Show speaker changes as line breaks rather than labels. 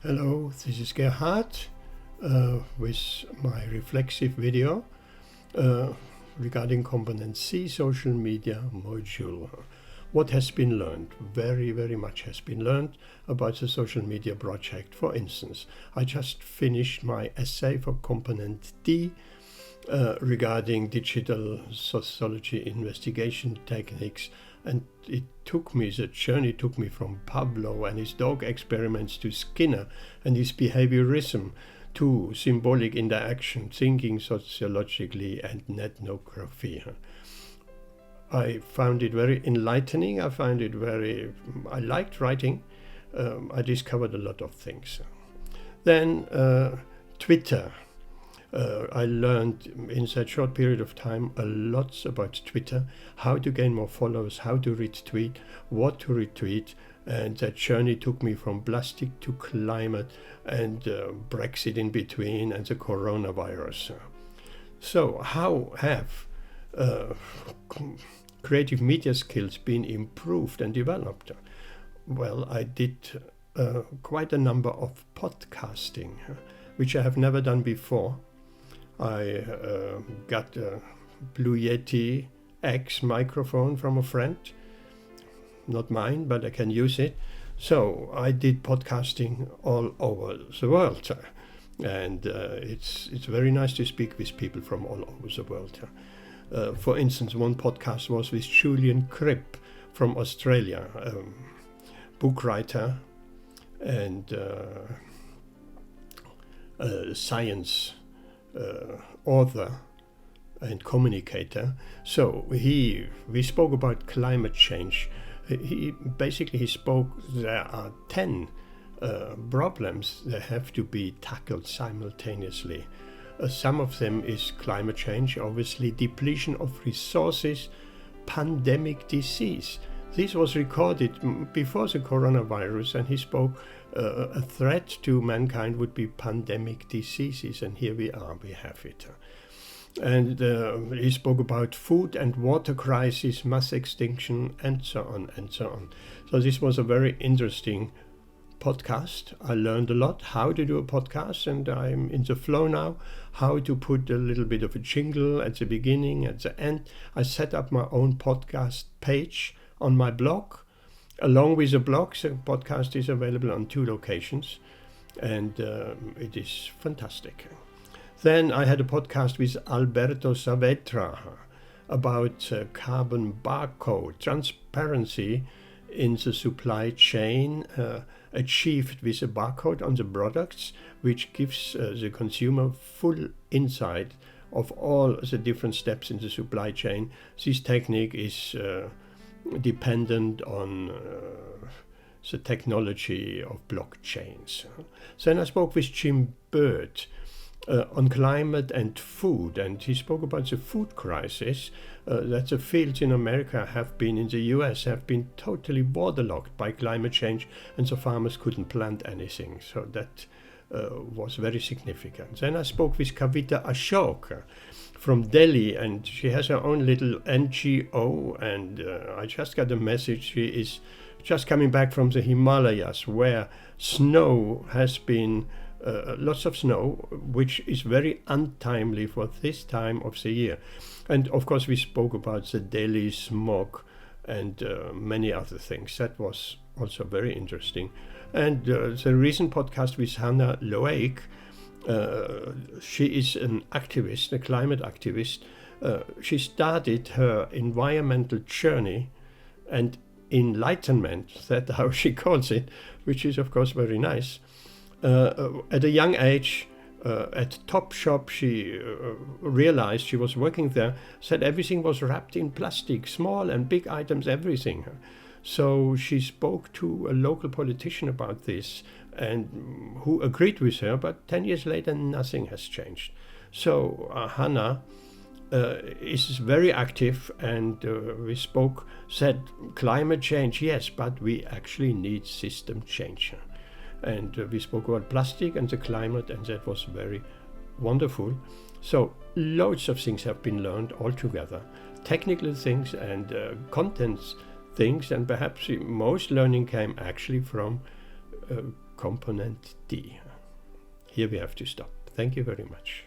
Hello, this is Gerhard with my reflexive video regarding component C, social media module. What has been learned? Very much has been learned about the social media project. For instance, I just finished my essay for component D regarding digital sociology investigation techniques, and the journey took me from Pablo and his dog experiments to Skinner and his behaviorism to symbolic interaction, thinking sociologically, and ethnography. I found it very enlightening. I liked writing. I discovered a lot of things. Then Twitter. I learned in that short period of time a lot about Twitter, how to gain more followers, how to retweet, what to retweet, and that journey took me from plastic to climate and Brexit in between and the coronavirus. So how have creative media skills been improved and developed? Well, I did quite a number of podcasting, which I have never done before. I got a Blue Yeti X microphone from a friend, not mine, but I can use it. So I did podcasting all over the world, and it's very nice to speak with people from all over the world. For instance, one podcast was with Julian Cribb from Australia, book writer and science author and communicator. So we spoke about climate change. He spoke there are 10 problems that have to be tackled simultaneously. Some of them is climate change, obviously depletion of resources, pandemic disease. This was recorded before the coronavirus, and he spoke a threat to mankind would be pandemic diseases, and here we have it. And he spoke about food and water crisis, mass extinction, and so on and so on. So this was a very interesting podcast. I learned a lot how to do a podcast, and I'm in the flow now, how to put a little bit of a jingle at the beginning, at the end. I set up my own podcast page on my blog. Along with the blog, the podcast is available on 2 locations, and it is fantastic. Then I had a podcast with Alberto Saavedra about carbon barcode, transparency in the supply chain achieved with a barcode on the products, which gives the consumer full insight of all the different steps in the supply chain. This technique is dependent on the technology of blockchains. Then I spoke with Jim Bird on climate and food, and he spoke about the food crisis, that the fields in America in the US have been totally waterlogged by climate change, and the farmers couldn't plant anything. So that was very significant. Then I spoke with Kavita Ashok from Delhi, and she has her own little NGO, and I just got a message. She is just coming back from the Himalayas, where snow has been lots of snow, which is very untimely for this time of the year. And of course we spoke about the Delhi smog and many other things. That was also very interesting. And the recent podcast with Hannah Loake, she is an activist, a climate activist. She started her environmental journey and enlightenment, that's how she calls it, which is of course very nice. At a young age, at Topshop, she realized, she was working there, said everything was wrapped in plastic, small and big items, everything. So she spoke to a local politician about this, and who agreed with her, but 10 years later nothing has changed. So Hannah is very active, and we said climate change, yes, but we actually need system change. And we spoke about plastic and the climate, and that was very wonderful. So loads of things have been learned all together, technical things and contents things, and perhaps most learning came actually from component D. Here we have to stop. Thank you very much.